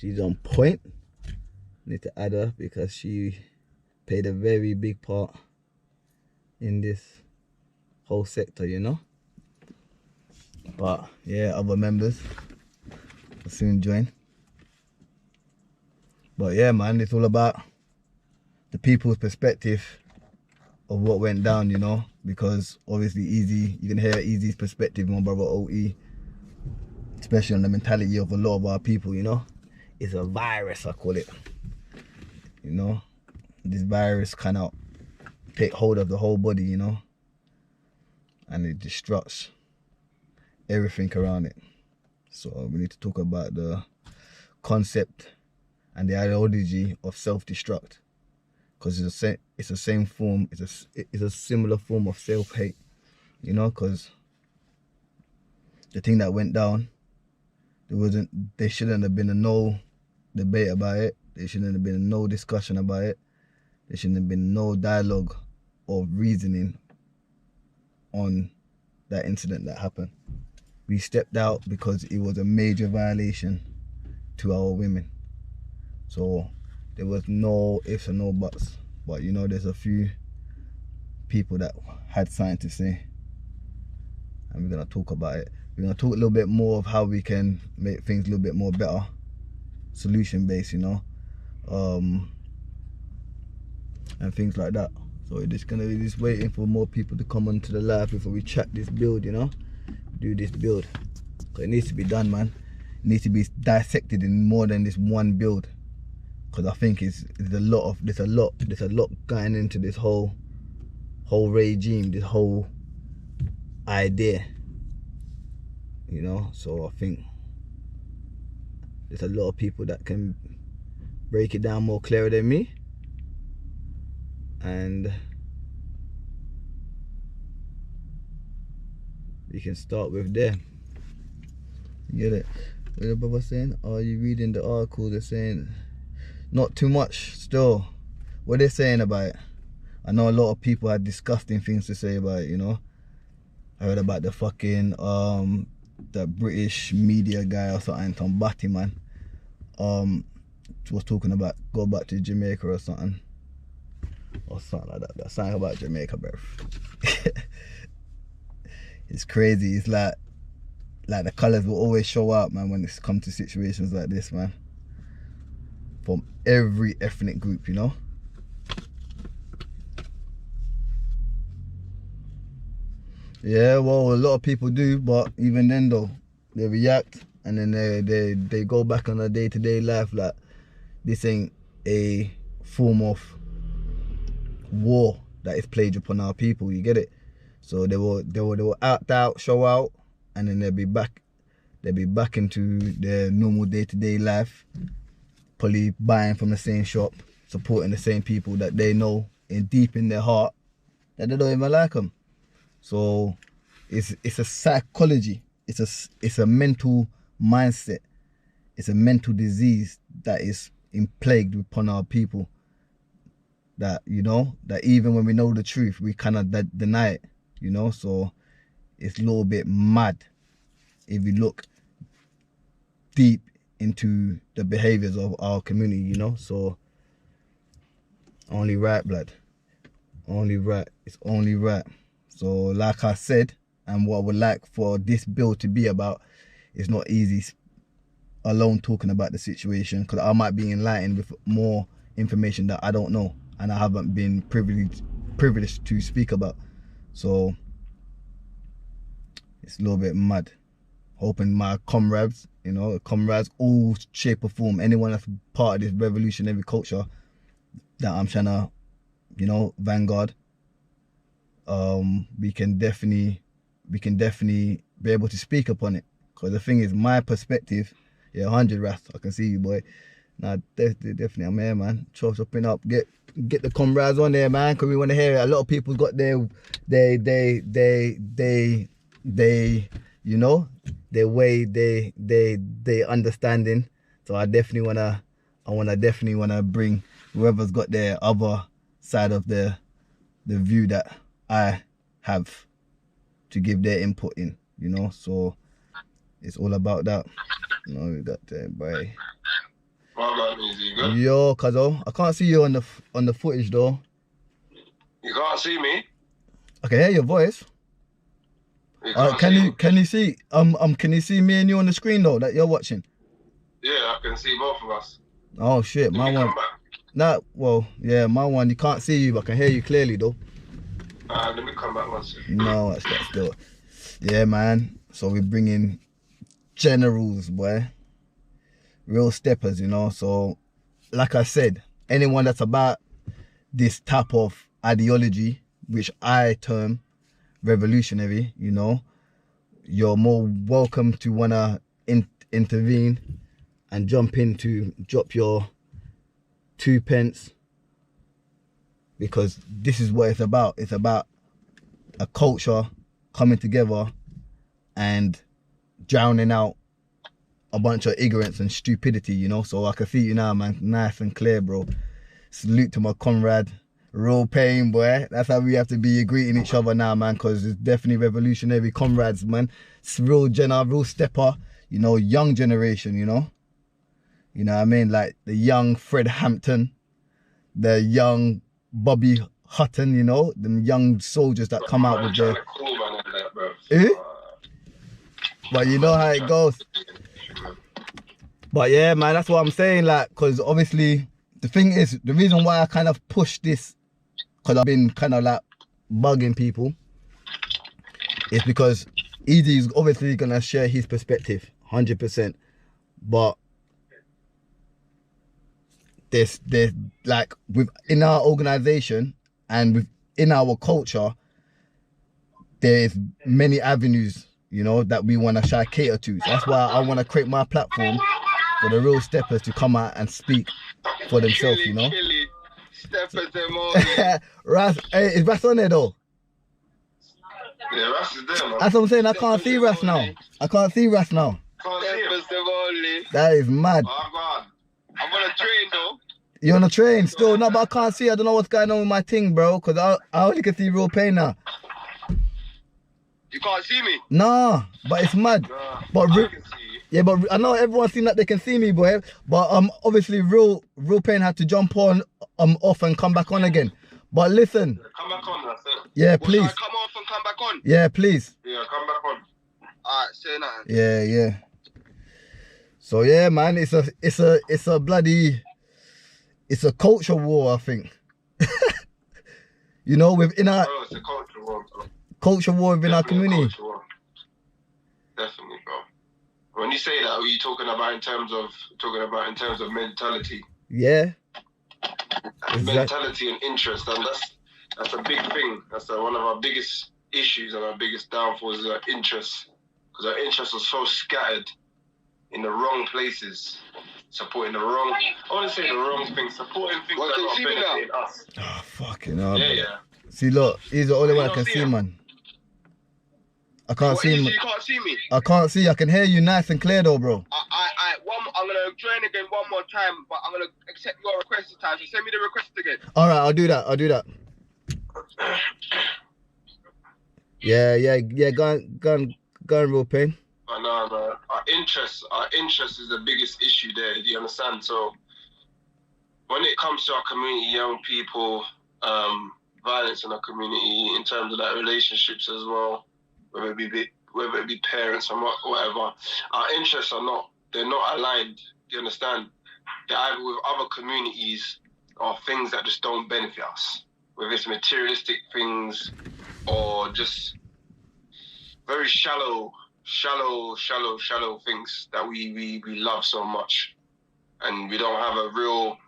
She's on point. Need to add her because she played a very big part in this whole sector, you know. But yeah, other members will soon join. But yeah, man, it's all about the people's perspective of what went down, you know, because obviously Easy, you can hear Easy's perspective, my brother OE, especially on the mentality of a lot of our people, you know. It's a virus, I call it. You know, this virus cannot take hold of the whole body, you know, and it destructs everything around it. So we need to talk about the concept and the ideology of self-destruct, because it's the same form, it's a similar form of self-hate, you know, because the thing that went down, there shouldn't have been no debate about it. There shouldn't have been no discussion about it. There shouldn't have been no dialogue or reasoning on that incident that happened. We stepped out because it was a major violation to our women. So there was no ifs and no buts. But you know, there's a few people that had something to say, and we're gonna talk about it. We're gonna talk a little bit more of how we can make things a little bit more better, solution based, you know, and things like that. So we're just waiting for more people to come onto the live before we chat this build, you know, do this build. Cause it needs to be done, man. It needs to be dissected in more than this one build. Cause I think there's a lot going into this whole regime, this whole idea, you know. So I think there's a lot of people that can break it down more clearer than me, and we can start with them. You get it? What the brother saying? Are you reading the article? They're saying not too much still. What they're saying about it, I know a lot of people had disgusting things to say about it, you know. I heard about the fucking the British media guy or something, some batty man, was talking about go back to Jamaica or something like that. That's something about Jamaica, bro. It's crazy. It's like the colours will always show out, man, when it's come to situations like this, man, from every ethnic group, you know. Yeah, well, a lot of people do, but even then though, they react and then they go back on their day-to-day life like this ain't a form of war that is played upon our people, you get it? So they will act out, show out, and then they'll be back into their normal day-to-day life, probably buying from the same shop, supporting the same people that they know in deep in their heart that they don't even like them. So it's a psychology, it's a mental mindset, it's a mental disease that is plagued upon our people, that, you know, that even when we know the truth, we cannot deny it, you know. So it's a little bit mad if you look deep into the behaviors of our community, you know. So only right, blood, only right, it's only right. So like I said, and what I would like for this build to be about, it's not easy alone talking about the situation, because I might be enlightened with more information that I don't know and I haven't been privileged to speak about. So it's a little bit mad. Hoping my comrades, you know, comrades, all shape or form, anyone that's part of this revolutionary culture that I'm trying to, you know, vanguard, we can definitely be able to speak upon it. Because the thing is, my perspective, yeah, 100 Wrath, I can see you, boy. Nah, definitely, I'm here, man. Chopping up, get the comrades on there, man, because we want to hear it. A lot of people got their you know, their way, they understanding. So I definitely wanna bring whoever's got their other side of the view that I have to give their input in, you know. So it's all about that. You know, we got boy. Well done, Easy. You good? Yo, cuzzo, I can't see you on the footage though. You can't see me? I can hear your voice. You can't see me? Can you see can you see me and you on the screen though that you're watching? Yeah, I can see both of us. Oh shit, my one. Come back. Nah, well, yeah, my one. You can't see you, but I can hear you clearly though. Let me come back one second. No, that's still. Yeah, man. So we're bringing generals, boy. Real steppers, you know. So, like I said, anyone that's about this type of ideology, which I term revolutionary, you know, you're more welcome to wanna intervene and jump in to drop your 2 pence, because this is what it's about. It's about a culture coming together and drowning out a bunch of ignorance and stupidity, you know. So I can see you now, man, nice and clear, bro. Salute to my comrade, real pain, boy. That's how we have to be greeting each other now, man, because it's definitely revolutionary comrades, man. It's real real stepper, you know, young generation, you know. You know what I mean? Like the young Fred Hampton, the young Bobby Hutton, you know, them young soldiers that come out with their... But you know how it goes. But yeah, man, that's what I'm saying, like, because obviously the thing is, the reason why I kind of push this, because I've been kind of like bugging people, is because Easy is obviously going to share his perspective, 100%. But there's like within our organization and within our culture, there's many avenues, you know, that we want to try cater to. So that's why I want to create my platform for the real steppers to come out and speak for themselves, you know. Steppers, Ras, hey, is Ras on there though? Yeah, Ras is there, man. That's what I'm saying. I can't see Ras now. I can't see Ras now. That is mad. Oh God. I'm on a train though. You're on a train still? No, but I can't see. I don't know what's going on with my thing, bro. Because I only can see real pain now. You can't see me? Nah, but it's mad. Nah, but I can see you. Yeah, but I know everyone seems like they can see me, boy. But obviously real pain had to jump on off and come back on again. But listen. Yeah, come back on, that's it. Yeah, please. Should I come off and come back on? Yeah, please. Yeah, come back on. Alright, say nothing. Yeah. So yeah, man, it's a bloody, it's a culture war, I think. You know, within our... Oh, it's a culture war, bro. Culture war within our community. Definitely, bro. When you say that, are you talking about in terms of mentality? Yeah. Mentality and interest, and that's a big thing. That's one of our biggest issues and our biggest downfalls is our interests, because our interests are so scattered in the wrong places, supporting the wrong. I want to say the wrong things, supporting things that are not benefiting us. Oh, fucking hell. Yeah. See, look, he's the only one I can see, man. I can't see him. You can't see me? I can't see. I can hear you nice and clear though, bro. I'm going to join again one more time, but I'm going to accept your request this time. So send me the request again. All right, I'll do that. Yeah. Go on, real pain. I know, man. Our interest is the biggest issue there. Do you understand? So when it comes to our community, young people, violence in our community, in terms of like relationships as well, whether it be parents or whatever, our interests they're not aligned. Do you understand? They're either with other communities or things that just don't benefit us, whether it's materialistic things or just very shallow things that we love so much, and we don't have a real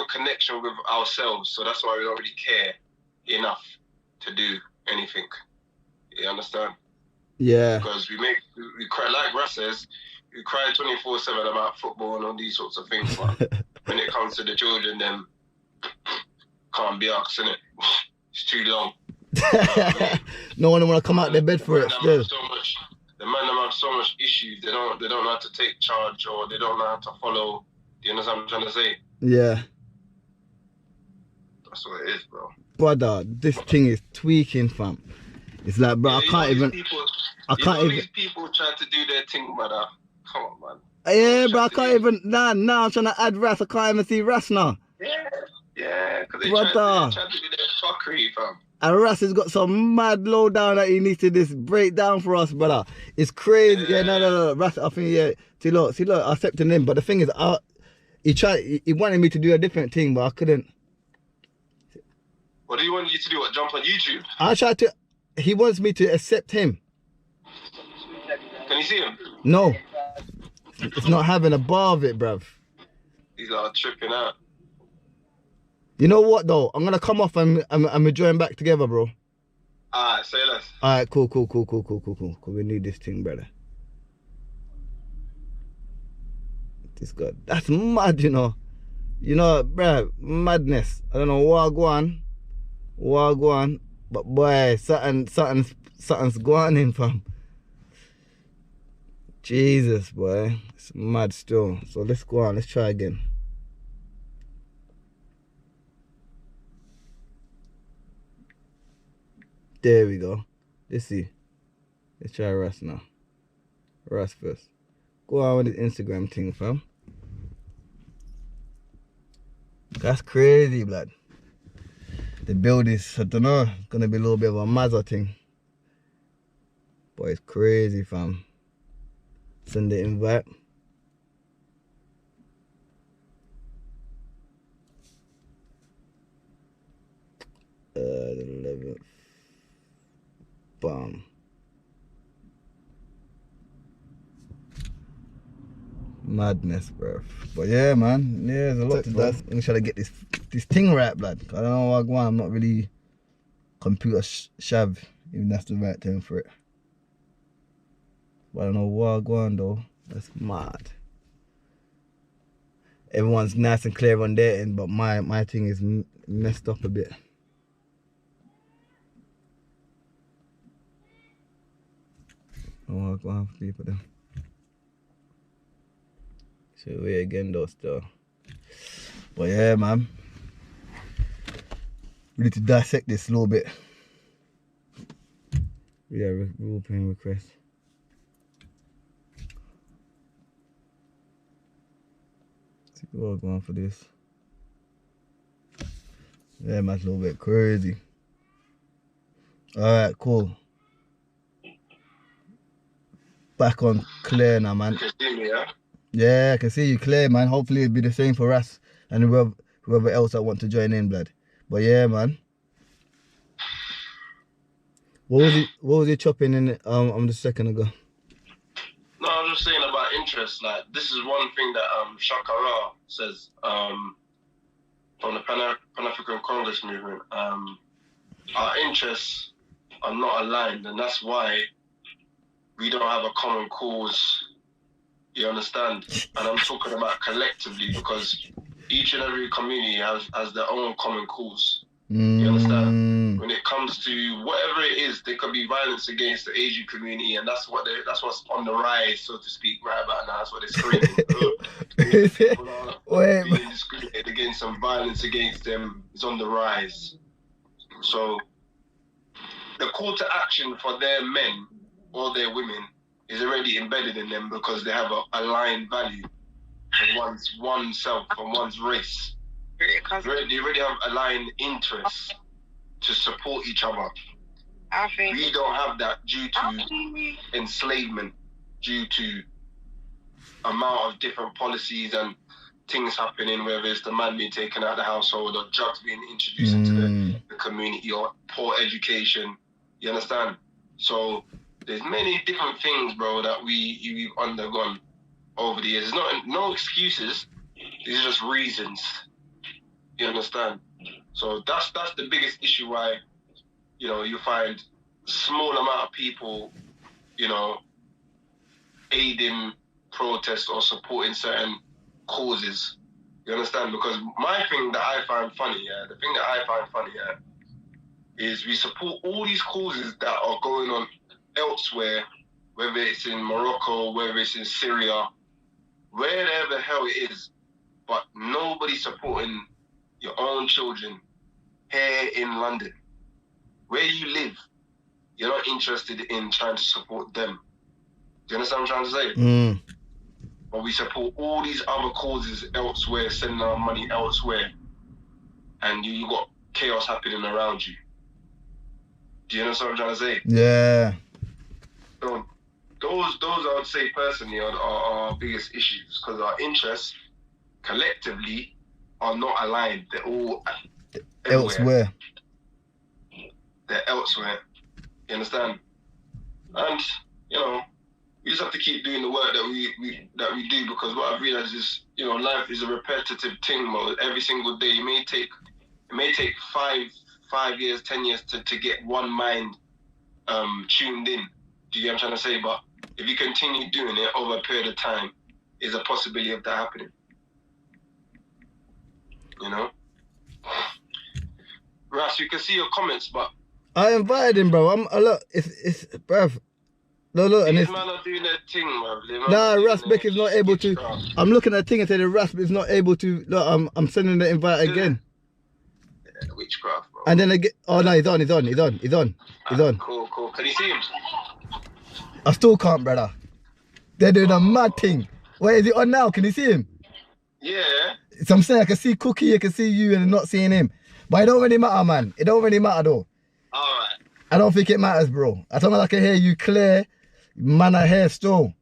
connection with ourselves. So that's why we don't really care enough to do anything. You understand? Yeah. Because we cry, like Russ says, we cry 24/7 about football and all these sorts of things. But when it comes to the children, then can't be asked, innit? It's too long. No one want to come out their bed for it. Still. The man have so much issues. They don't know how to take charge, or they don't know how to follow. Do you understand what I'm trying to say? Yeah. That's what it is, bro. Brother, this thing is tweaking, fam. It's like, bro, I can't even. These people try to do their thing, brother. come on, man. Yeah, bro, I can't even, now I'm trying to add Ras, I can't even see Ras now. Yeah, because they Brother. tried to do their fuckery, fam. And Ras has got some mad low down that he needs to just break down for us, brother. It's crazy. Yeah, no. Ras, I think, yeah. See, look, I accepted him, but the thing is, he wanted me to do a different thing, but I couldn't. What do you want you to do? What, jump on YouTube? I tried to, he wants me to accept him. Can you see him? No. It's not having a bar of it, bruv. He's like tripping out. You know what though? I'm gonna come off and we're join back together, bro. Alright, say less. Alright, cool. Cause we need this thing, brother. This guy, that's mad, you know. You know, bruh, madness. I don't know what I go on, but boy, something's going in, fam. Jesus, boy, it's mad still. So let's go on. Let's try again. There we go. Let's see. Let's try Ras now. Ras first. Go on with the Instagram thing, fam. That's crazy, blood. The build is, I don't know, it's gonna be a little bit of a Mazza thing. But it's crazy, fam. Send the invite. The 11th. Bam. Madness, bro. But yeah, man. Yeah, there's a lot to do. I'm gonna try to get this thing right, blood. I don't know what I want. I'm not really computer shav, even that's the right term for it. But I don't know what I want though. That's mad. Everyone's nice and clear on their end, but my thing is messed up a bit. Oh, go on for people then. So we again though still. But yeah, man. We need to dissect this a little bit. Yeah, rule playing request. See what I'm going for this. Yeah, man, it's a little bit crazy. Alright, cool. Back on clear now, man. You can see me, yeah? Yeah, I can see you clear, man. Hopefully it'll be the same for us and whoever else that want to join in, blood. But yeah, man. What was he chopping in the second ago? No, I was just saying about interest. Like, this is one thing that Shakara says from the Pan-African Congress movement. Our interests are not aligned, and that's why we don't have a common cause. You understand? And I'm talking about collectively, because each and every community has their own common cause. You understand? When it comes to whatever it is, there could be violence against the Asian community, and that's what's on the rise, so to speak, right about now. That's what they're screaming. People are being discriminated against, and violence against them is on the rise. So the call to action for their men or their women is already embedded in them, because they have a aligned value of oneself and one's race. They already have aligned interests to support each other. We don't have that due to enslavement, due to amount of different policies and things happening, whether it's the man being taken out of the household or drugs being introduced into the community or poor education. You understand? So there's many different things, bro, that we've undergone over the years. There's no excuses. These are just reasons. You understand? So that's the biggest issue why, you find a small amount of people, aiding protests or supporting certain causes. You understand? Because my thing that I find funny, is we support all these causes that are going on elsewhere, whether it's in Morocco, whether it's in Syria, wherever the hell it is, but nobody's supporting your own children here in London. Where you live, you're not interested in trying to support them. Do you understand what I'm trying to say? but we support all these other causes elsewhere, sending our money elsewhere, and you got chaos happening around you. Do you understand what I'm trying to say? Yeah. So those I would say personally are our biggest issues, because our interests collectively are not aligned. They're all Elsewhere. They're elsewhere. You understand? And we just have to keep doing the work that we do, because what I've realized is, life is a repetitive thing, bro. Every single day, it may take 5 years, 10 years to get one mind tuned in. Do you get what I'm trying to say? But if you continue doing it over a period of time, there's a possibility of that happening. Ras, you can see your comments, but I invited him, bro. Look, it's bruv. Look, and these it's. man are doing their thing, bruv. Nah, Rasbeck is not able to. I'm looking at the thing and saying Rasbeck is not able to. Look, I'm sending the invite again. Yeah, witchcraft, bro. And then again. Oh no, he's on. Cool. Can you see him? I still can't, brother. They're doing a mad thing. Where is he on now? Can you see him? Yeah. So I'm saying I can see Cookie, I can see you, and I'm not seeing him. But it don't really matter, man. It don't really matter though. Alright. I don't think it matters, bro. As long as I can hear you clear, man, I hear still.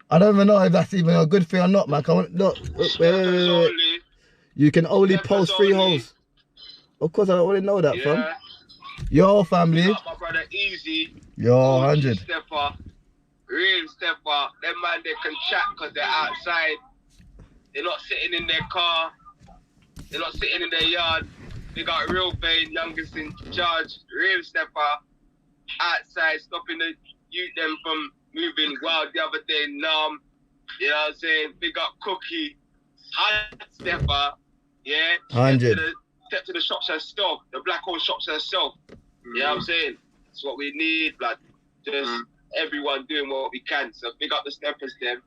I don't even know if that's even a good thing or not, man. Come on, look. Wait. You can only post 3 holes. Of course, I already know that, fam. Yo, family. My brother Easy. Yo, 100. Stepper. Real stepper. Them man, they can chat because they're outside. They're not sitting in their car. They're not sitting in their yard. They got real vein, youngest in charge, real stepper, outside, stopping the youth them from moving wild the other day, numb. You know what I'm saying? Big up Cookie, hot stepper, yeah. 100. Step to the shops herself, the black hole shops herself. You know what I'm saying? That's what we need, blood. Just everyone doing what we can. So big up the steppers, them.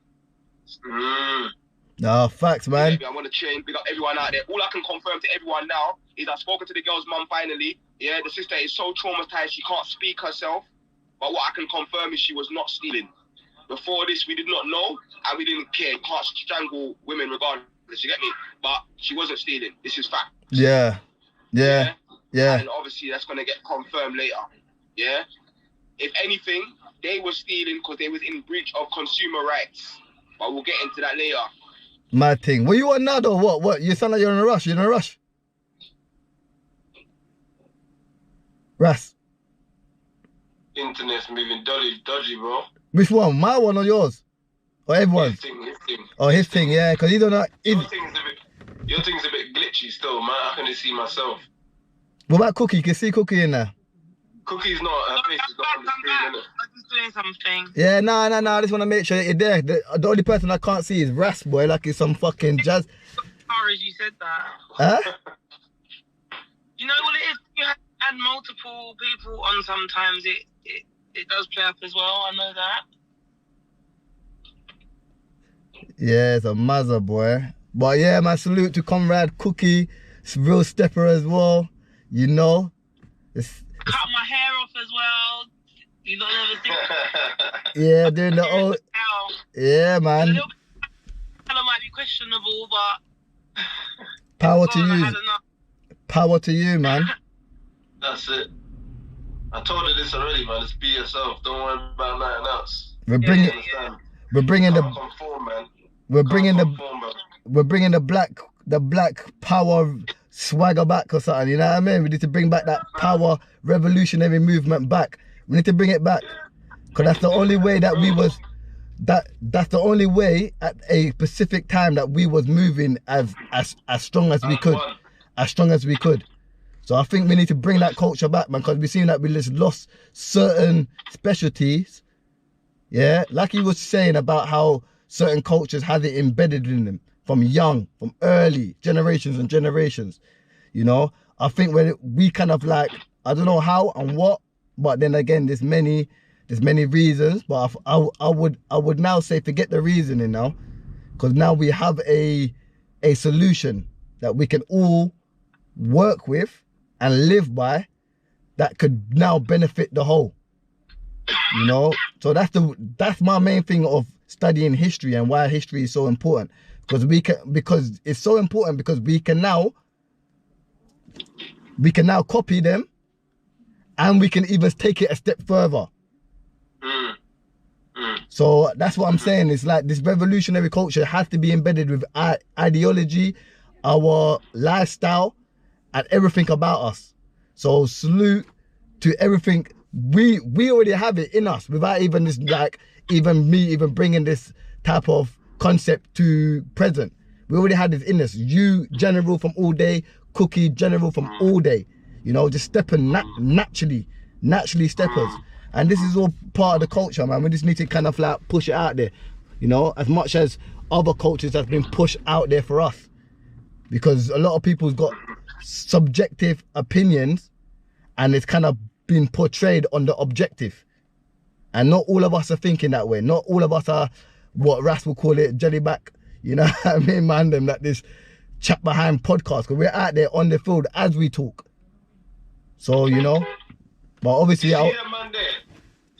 No, facts, man. I want to train, big up everyone out there. All I can confirm to everyone now is I've spoken to the girl's mum finally. Yeah, the sister is so traumatized she can't speak herself. But what I can confirm is she was not stealing. Before this, we did not know and we didn't care. You can't strangle women regardless, you get me? But she wasn't stealing. This is fact. Yeah. And obviously that's going to get confirmed later. Yeah? If anything, they were stealing because they was in breach of consumer rights. But we'll get into that later. Mad thing. What you on now though? What? You sound like you're in a rush. You're in a rush? Ras. Internet's moving dodgy, bro. Which one? My one or yours? Or everyone's? His thing. Oh, his thing, yeah. Because he don't know. Your thing's a bit glitchy still, man. I can just see myself. What about Cookie? You can see Cookie in there. Cookie's not, her face is not on the screen, innit? I'm just doing something. Yeah, no. I just want to make sure that you're there. The only person I can't see is Ras, boy. Like it's some fucking jazz. Sorry, you said that. Huh? You know what it is? You had multiple people on sometimes. It does play up as well. I know that. Yeah, it's a mazza, boy. But yeah, man, salute to Comrade Cookie. It's real stepper as well. You know. Cut my hair off as well. You don't ever think. Yeah, doing the old. Yeah, man. A little bit might be questionable, but power to you. Power to you, man. That's it. I told her this already, man. Just be yourself. Don't worry about nothing else. We're bringing the black power swagger back or something. You know what I mean? We need to bring back that power revolutionary movement back. We need to bring it back, cause that's the only way that we was. That's the only way at a specific time that we was moving as strong as we could, So I think we need to bring that culture back, man, because we seen that we just lost certain specialties. Yeah, like he was saying about how certain cultures have it embedded in them from early generations and generations. You know, I think when we kind of like, I don't know how and what, but then again, there's many reasons. But I would now say forget the reasoning now, because now we have a solution that we can all work with and live by, that could now benefit the whole. You know, so that's my main thing of studying history and why history is so important. Because it's so important because we can now copy them, and we can even take it a step further. So that's what I'm saying. It's like this revolutionary culture has to be embedded with our ideology, our lifestyle, and everything about us. So salute to everything. We already have it in us without even this, like, even me even bringing this type of concept to present. We already had this in us. You, General from all day, Cookie, General from all day. You know, just stepping naturally steppers. And this is all part of the culture, man. We just need to kind of like push it out there, you know, as much as other cultures have been pushed out there for us. Because a lot of people's got subjective opinions, and it's kind of been portrayed on the objective. And not all of us are thinking that way. Not all of us are what Ras will call it, jellyback. You know what I mean, man? Them like this chat behind podcast. Because we're out there on the field as we talk. So, you know, but obviously... You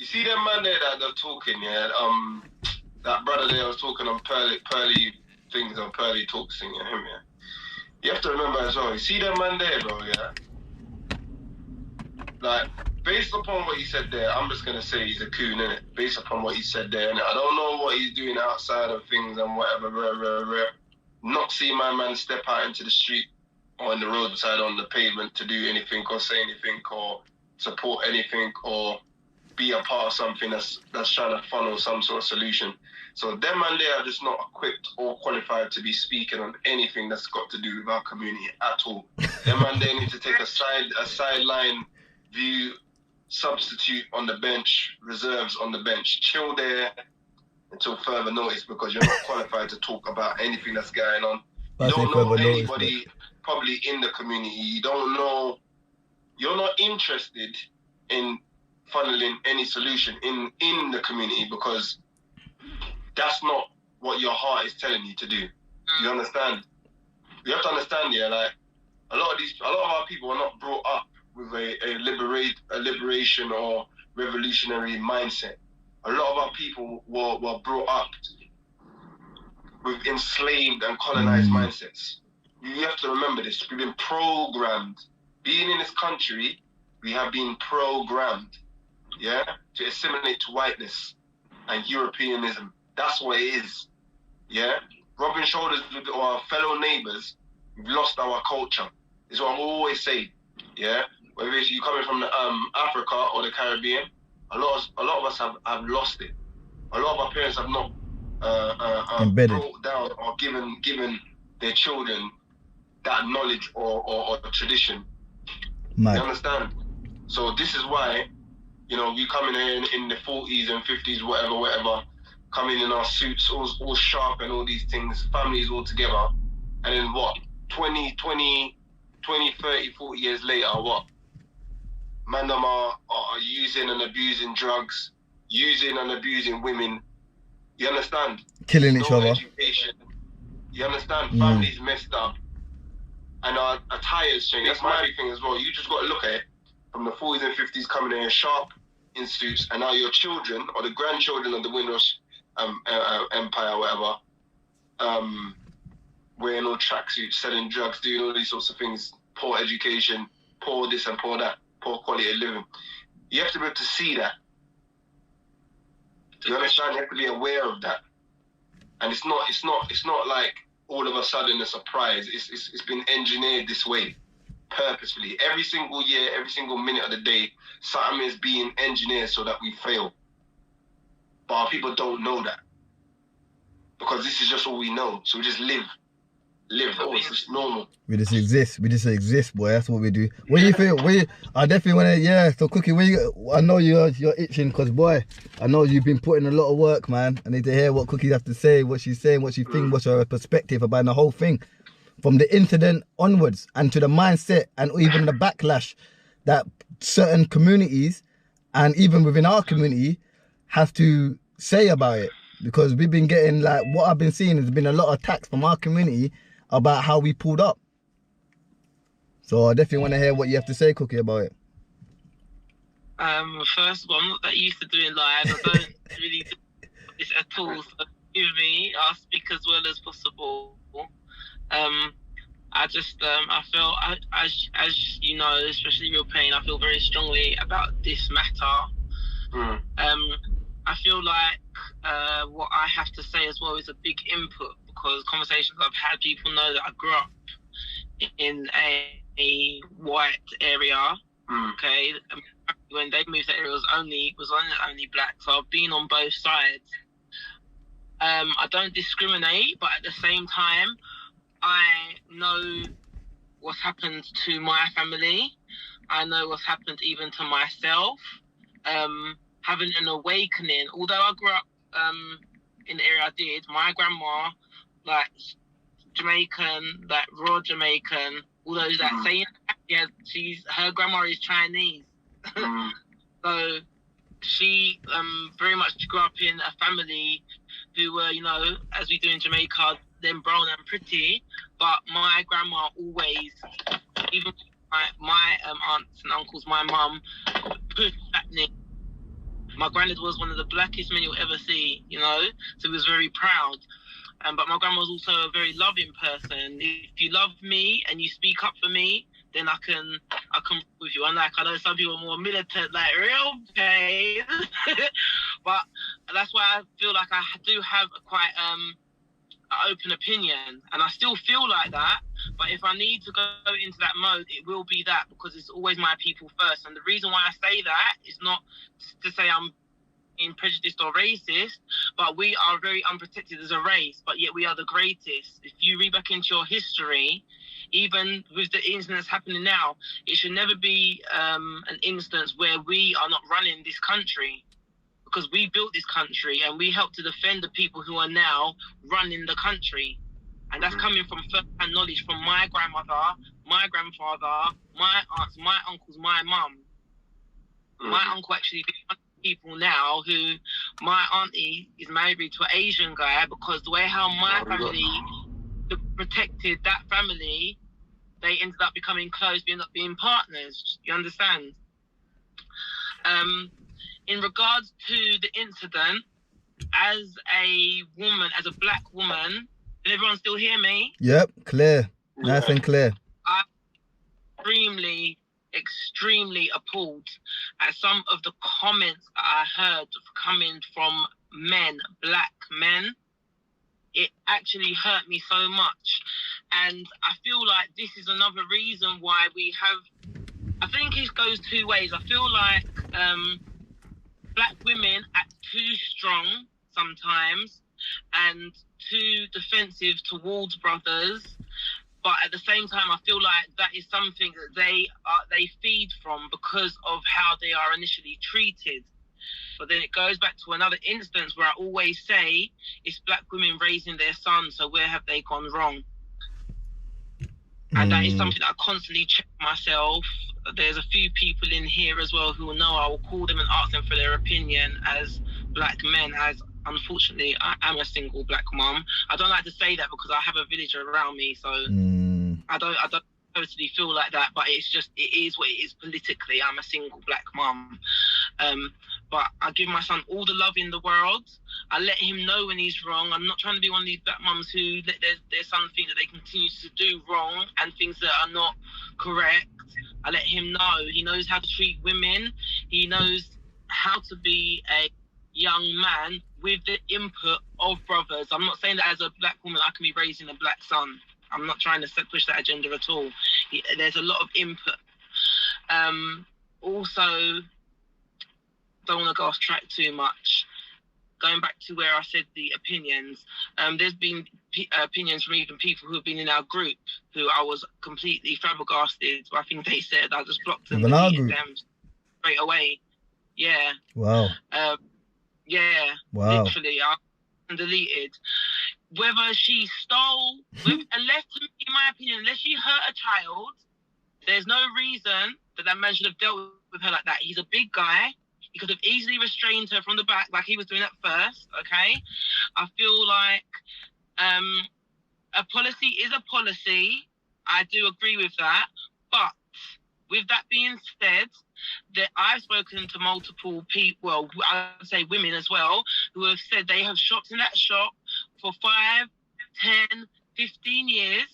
see them man there that they're talking, yeah? That brother there was talking on pearly things on pearly talks thing, yeah? Him, yeah? You have to remember as well, you see them man there, bro, yeah? Like, based upon what he said there, I'm just going to say he's a coon, innit? Based upon what he said there, innit? I don't know what he's doing outside of things and whatever, Not seeing my man step out into the street or on the roadside on the pavement to do anything or say anything or support anything or be a part of something that's trying to funnel some sort of solution. So them and they are just not equipped or qualified to be speaking on anything that's got to do with our community at all. Them and they need to take a sideline view, substitute on the bench, reserves on the bench, chill there until further notice, because you're not qualified to talk about anything that's going on. You don't know anybody probably in the community. You don't know, you're not interested in funneling any solution in the community, because that's not what your heart is telling you to do. You understand? You have to understand, yeah, like a lot of our people are not brought up with a liberation or revolutionary mindset. A lot of our people were brought up with enslaved and colonized mindsets. You have to remember this. We've been programmed. Being in this country, we have been programmed, yeah, to assimilate to whiteness and Europeanism. That's what it is, yeah. Rubbing shoulders with our fellow neighbors, we've lost our culture. Is what I always say, yeah. Whether it's you coming from Africa or the Caribbean, a lot of us have lost it. A lot of our parents have not brought down or given their children that knowledge or tradition. You understand? So this is why, you know, we come in here in the 40s and 50s, whatever, coming in our suits, all sharp and all these things, families all together. And then what? 20, 30, 40 years later, what? Man, them are using and abusing drugs, using and abusing women. You understand? Killing each other. Education. You understand? Families messed up. And our attires changed. That's my big thing as well. You just got to look at it from the 40s and 50s coming in sharp in suits, and now your children or the grandchildren of the Windrush Empire, whatever, wearing all tracksuits, selling drugs, doing all these sorts of things, poor education, poor this and poor that, poor quality of living. You have to be able to see that. You understand? You have to be aware of that. And it's not like all of a sudden a surprise. It's been engineered this way, purposefully. Every single year, every single minute of the day, something is being engineered so that we fail. But our people don't know that, because this is just all we know. So we just live. Oh, it's just normal. We just exist, boy. That's what we do. What do you feel? I definitely want to, yeah. So Cookie, I know you're itching, because boy, I know you've been putting a lot of work, man. I need to hear what Cookie has to say, what she's saying, what she thinks, what's her perspective about the whole thing, from the incident onwards, and to the mindset and even the backlash that certain communities and even within our community have to say about it. Because we've been getting, like, what I've been seeing has been a lot of attacks from our community about how we pulled up. So I definitely want to hear what you have to say, Cookie, about it. First of all, I'm not that used to doing live. I don't really do this at all. So give me, I'll speak as well as possible. I just, I feel, as you know, especially Real Pain, I feel very strongly about this matter. I feel like what I have to say as well is a big input, because conversations I've had, people know that I grew up in a white area. Okay, when they moved, that area was only black. So I've been on both sides. I don't discriminate, but at the same time, I know what's happened to my family. I know what's happened even to myself. Having an awakening. Although I grew up in the area I did, my grandma, like Jamaican, like raw Jamaican, although that saying, yeah, her grandma is Chinese. So she very much grew up in a family who were, you know, as we do in Jamaica, them brown and pretty. But my grandma always, even my aunts and uncles, my mum, pushed that name. My granddad was one of the blackest men you'll ever see, you know, so he was very proud. But my grandma was also a very loving person. If you love me and you speak up for me, then I can work with you. Unlike, I know some people are more militant, like Real Pain. But that's why I feel like I do have quite an open opinion, and I still feel like that. But if I need to go into that mode, it will be that, because it's always my people first. And the reason why I say that is not to say I'm being prejudiced or racist, but we are very unprotected as a race, but yet we are the greatest. If you read back into your history, even with the incidents happening now, it should never be an instance where we are not running this country, because we built this country and we helped to defend the people who are now running the country. And that's coming from first-hand knowledge from my grandmother, my grandfather, my aunts, my uncles, my mum. My uncle actually people now who, my auntie is married to an Asian guy, because the way how my family protected that family, they ended up becoming close, we ended up being partners. You understand? In regards to the incident, as a woman, as a black woman, can everyone still hear me? Yep, clear. Nice and clear. I'm extremely appalled at some of the comments I heard coming from men, black men. It actually hurt me so much. And I feel like this is another reason why we have, I think it goes two ways. I feel like black women act too strong sometimes and too defensive towards brothers, but at the same time I feel like that is something that they feed from because of how they are initially treated. But then it goes back to another instance where I always say it's black women raising their sons, so where have they gone wrong? And that is something that I constantly check myself. There's a few people in here as well who will know I will call them and ask them for their opinion as black men, as unfortunately I am a single black mom. I don't like to say that because I have a village around me, so I don't totally feel like that, but it's just, it is what it is politically. I'm a single black mom. But I give my son all the love in the world. I let him know when he's wrong. I'm not trying to be one of these black mums who let their son think that they continue to do wrong and things that are not correct. I let him know. He knows how to treat women. He knows how to be a young man with the input of brothers. I'm not saying that as a black woman I can be raising a black son. I'm not trying to push that agenda at all. There's a lot of input. Also, don't want to go off track too much. Going back to where I said the opinions, there's been opinions from even people who have been in our group who I was completely flabbergasted. I think they said I just blocked them, deleted them straight away. Yeah. Wow. Yeah. Wow. Literally, I deleted. Whether she stole, unless, in my opinion, unless she hurt a child, there's no reason that man should have dealt with her like that. He's a big guy. He could have easily restrained her from the back like he was doing at first, okay? I feel like a policy is a policy. I do agree with that. But with that being said, that I've spoken to multiple people, well, I would say women as well, who have said they have shopped in that shop for 5, 10, 15 years.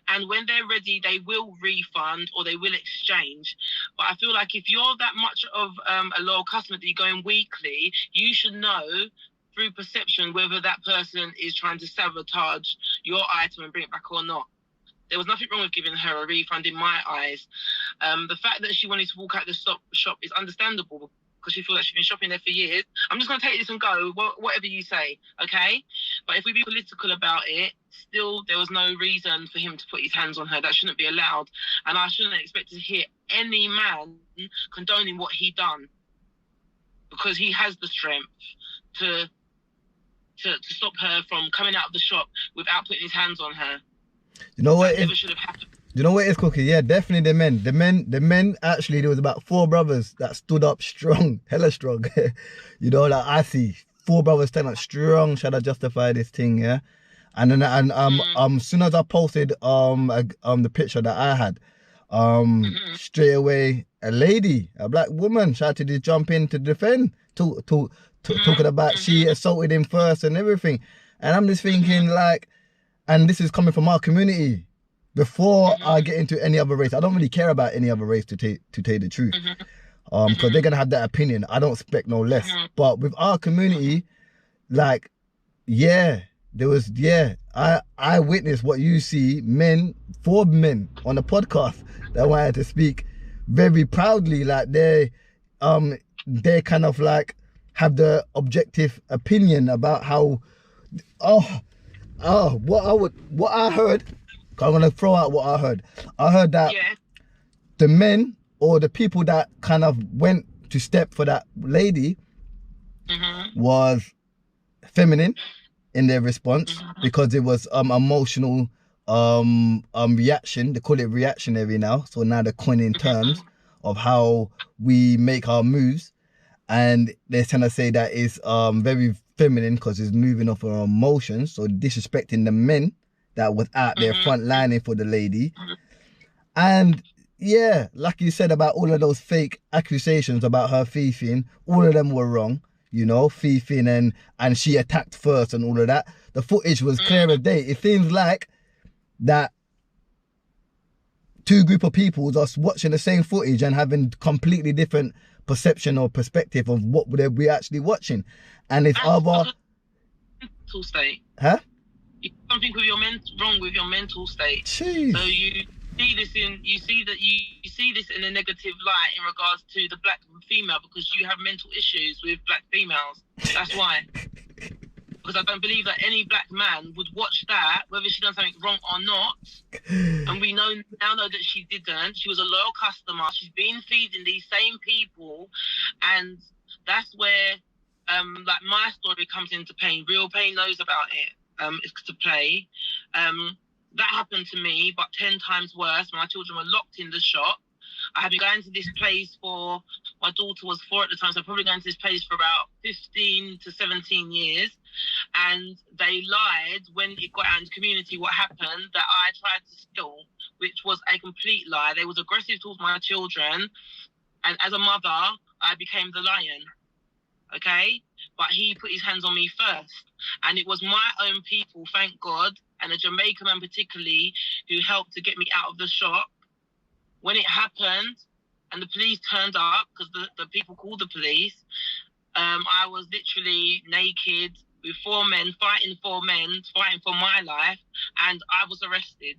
And when they're ready, they will refund or they will exchange. But I feel like if you're that much of a loyal customer that you're going weekly, you should know through perception whether that person is trying to sabotage your item and bring it back or not. There was nothing wrong with giving her a refund in my eyes. The fact that she wanted to walk out the shop is understandable because she feels like she's been shopping there for years. I'm just going to take this and go, whatever you say, okay? But if we be political about it, still there was no reason for him to put his hands on her. That shouldn't be allowed. And I shouldn't expect to hear any man condoning what he done because he has the strength to stop her from coming out of the shop without putting his hands on her. You know what? Never should have happened. You know what it is, Cookie? Yeah, definitely the men. Actually, there was about 4 brothers that stood up strong, hella strong. You know, like I see 4 brothers standing up strong. Should I justify this thing? Yeah. And then soon as I posted the picture that I had, straight away a lady, a black woman, tried to jump in to defend, talking about she assaulted him first and everything. And I'm just thinking like, and this is coming from our community. Before I get into any other race, I don't really care about any other race to tell the truth, because they're gonna have that opinion. I don't expect no less. But with our community, like, yeah, there was, I witnessed what you see, 4 men on the podcast that wanted to speak very proudly, like they kind of like have the objective opinion about how, what I heard. I'm going to throw out what I heard. I heard that the men or the people that kind of went to step for that lady was feminine in their response because it was emotional reaction. They call it reactionary now. So now they're coining terms of how we make our moves. And they're trying to say that it's very feminine because it's moving off our emotions. So disrespecting the men that was out there front lining for the lady. And yeah, like you said about all of those fake accusations about her thieving, all of them were wrong, you know, thieving and she attacked first and all of that. The footage was clear as day. It seems like that 2 group of people just watching the same footage and having completely different perception or perspective of what we're actually watching. And it's other mental state. Huh? Something with your wrong with your mental state. Jeez. So you see this in a negative light in regards to the black female because you have mental issues with black females. That's why. Because I don't believe that any black man would watch that, whether she done something wrong or not. And we now know that she didn't. She was a loyal customer. She's been feeding these same people, and that's where like my story comes into Pain. Real Pain knows about it. It's to play. That happened to me, but 10 times worse. My children were locked in the shop. I had been going to this place for, my daughter was 4 at the time, so I'm probably going to this place for about 15 to 17 years. And they lied when it got out in the community what happened, that I tried to steal, which was a complete lie. They was aggressive towards my children. And as a mother, I became the lion. Okay? But he put his hands on me first. And it was my own people, thank God, and a Jamaican man particularly, who helped to get me out of the shop. When it happened and the police turned up, because the people called the police, I was literally naked with 4 men, fighting for my life, and I was arrested.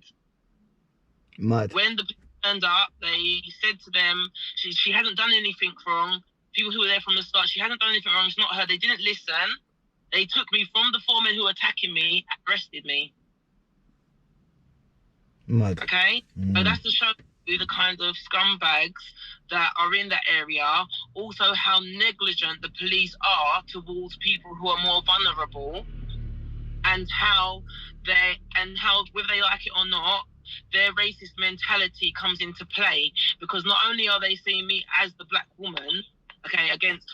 Mad. When the police turned up, they said to them, she hadn't done anything wrong. People who were there from the start, she hadn't done anything wrong, it's not her. They didn't listen. They took me from the 4 men who were attacking me, arrested me. Mad. Okay? So that's to show you the kind of scumbags that are in that area. Also how negligent the police are towards people who are more vulnerable, and how whether they like it or not, their racist mentality comes into play, because not only are they seeing me as the black woman, okay, against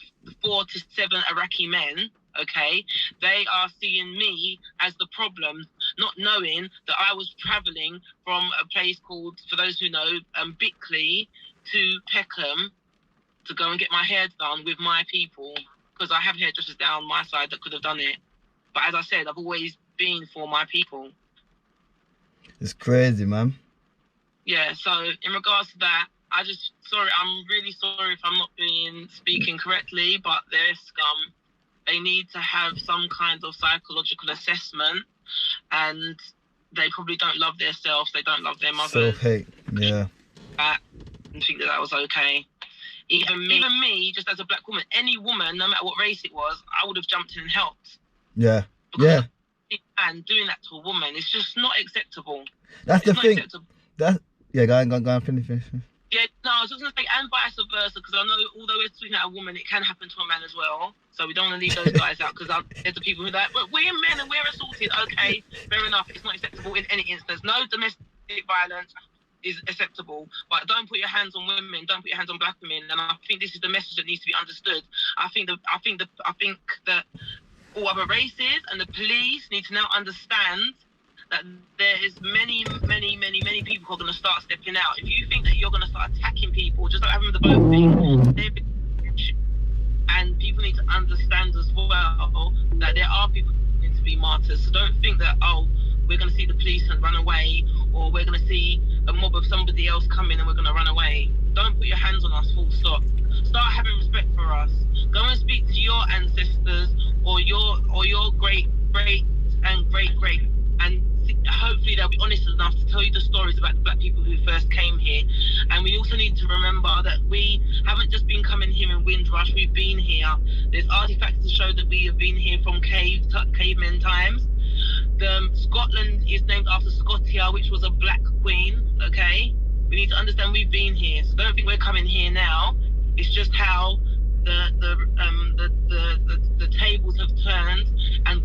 4 to 7 Iraqi men, okay, they are seeing me as the problem, not knowing that I was travelling from a place called, for those who know, Bickley, to Peckham to go and get my hair done with my people, because I have hairdressers down my side that could have done it. But as I said, I've always been for my people. It's crazy, man. Yeah, so in regards to that, I'm really sorry if I'm not speaking correctly, but they're scum. They need to have some kind of psychological assessment, and they probably don't love themselves, they don't love their mothers. Self-hate, yeah. And think that was okay. Even me, just as a black woman, any woman, no matter what race it was, I would have jumped in and helped. Yeah, because and doing that to a woman, it's just not acceptable. That's the thing. Yeah, go on, finish. Yeah, no, I was just going to say, and vice versa, because I know although we're speaking at a woman, it can happen to a man as well. So we don't want to leave those guys out, because there's the people who are like, but we're men and we're assaulted. Okay, fair enough. It's not acceptable in any instance. No domestic violence is acceptable, but don't put your hands on women. Don't put your hands on black women. And I think this is the message that needs to be understood. I think that all other races and the police need to now understand that there is many people who are going to start stepping out. If you think that you're going to start attacking people, just like having the boat thing, and people need to understand as well that there are people who need to be martyrs. So don't think that, oh, we're going to see the police and run away, or we're going to see a mob of somebody else coming and we're going to run away. Don't put your hands on us, full stop. Start having respect for us. Go and speak to your ancestors or your great and hopefully they'll be honest enough to tell you the stories about the black people who first came here. And we also need to remember that we haven't just been coming here in Windrush, we've been here. There's artifacts to show that we have been here from cavemen times. Scotland is named after Scotia, which was a black queen, okay? We need to understand we've been here. So don't think we're coming here now. It's just how the tables have turned and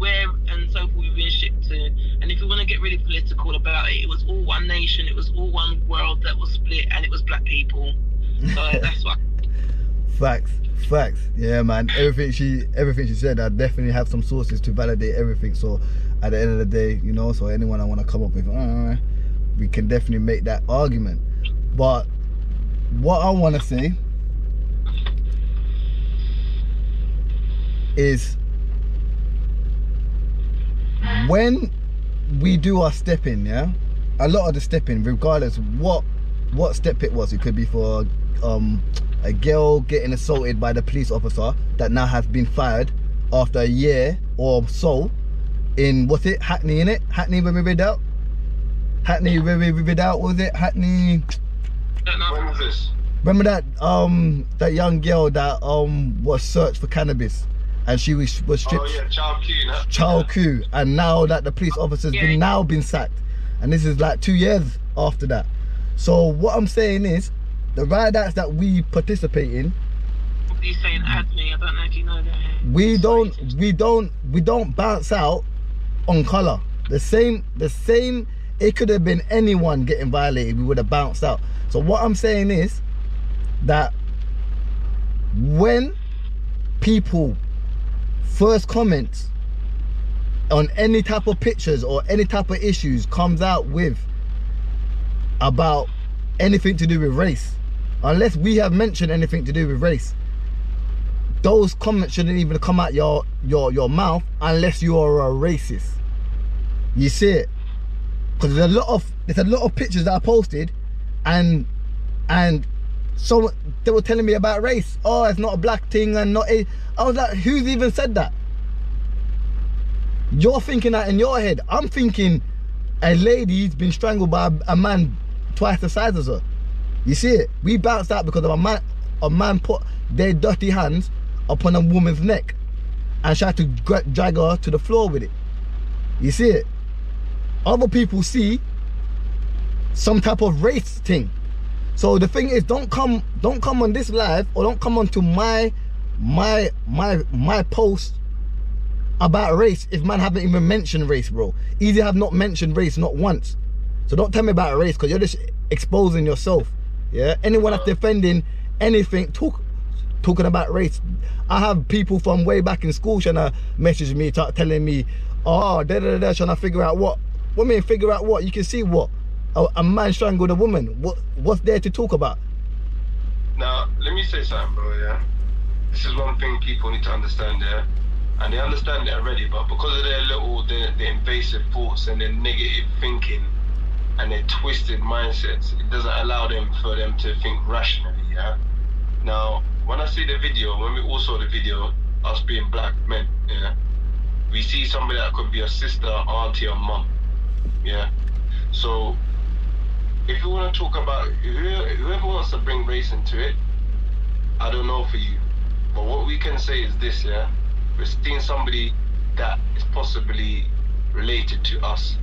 so forth we've been shipped to. And if we want to get really political about it, it was all one nation, it was all one world that was split, and it was black people. So that's what. Facts. Yeah, man. Everything she said, I definitely have some sources to validate everything. So at the end of the day, you know, so anyone I want to come up with, we can definitely make that argument. But what I want to say is, when we do our stepping, yeah, a lot of the stepping, regardless what step it was, it could be for a girl getting assaulted by the police officer that now has been fired after a year or so in, what's it, Hackney, innit? Hackney, when we read out? Hackney, when we read out, was it Hackney? When was this? Remember that young girl that was searched for cannabis and she was stripped? Oh yeah, Child Q, and now that the police officer's been sacked, and this is like 2 years after that. So what I'm saying is, the riot acts that we participate in, what are you saying, Adney? I don't know if you know that. We don't bounce out on colour. The same, it could have been anyone getting violated, we would have bounced out. So what I'm saying is that when people first comments on any type of pictures or any type of issues comes out with about anything to do with race, unless we have mentioned anything to do with race, those comments shouldn't even come out your mouth unless you are a racist. You see it? Because there's a lot of pictures that I posted, and so they were telling me about race. Oh, it's not a black thing and not a. I was like, who's even said that? You're thinking that in your head. I'm thinking a lady's been strangled by a man twice the size as her. You see it? We bounced out because of a man put their dirty hands upon a woman's neck and tried to drag her to the floor with it. You see it? Other people see some type of race thing. So the thing is, don't come on this live, or don't come onto my post about race if man haven't even mentioned race, bro. Easy have not mentioned race, not once. So don't tell me about race, because you're just exposing yourself. Yeah, anyone that's defending anything talking about race. I have people from way back in school trying to message me, telling me, oh, trying to figure out what. What mean figure out what? You can see what? A man strangled a woman. What's there to talk about? me say something, bro, yeah? This is one thing people need to understand, yeah? And they understand it already, but because of their invasive thoughts and their negative thinking and their twisted mindsets, it doesn't allow them to think rationally, yeah? Now, when I see the video, when we all saw the video, us being black men, yeah? We see somebody that could be a sister, auntie, or mum, yeah? So, if you want to talk about, whoever wants to bring race into it, I don't know for you. But what we can say is this, yeah? We're seeing somebody that is possibly related to us.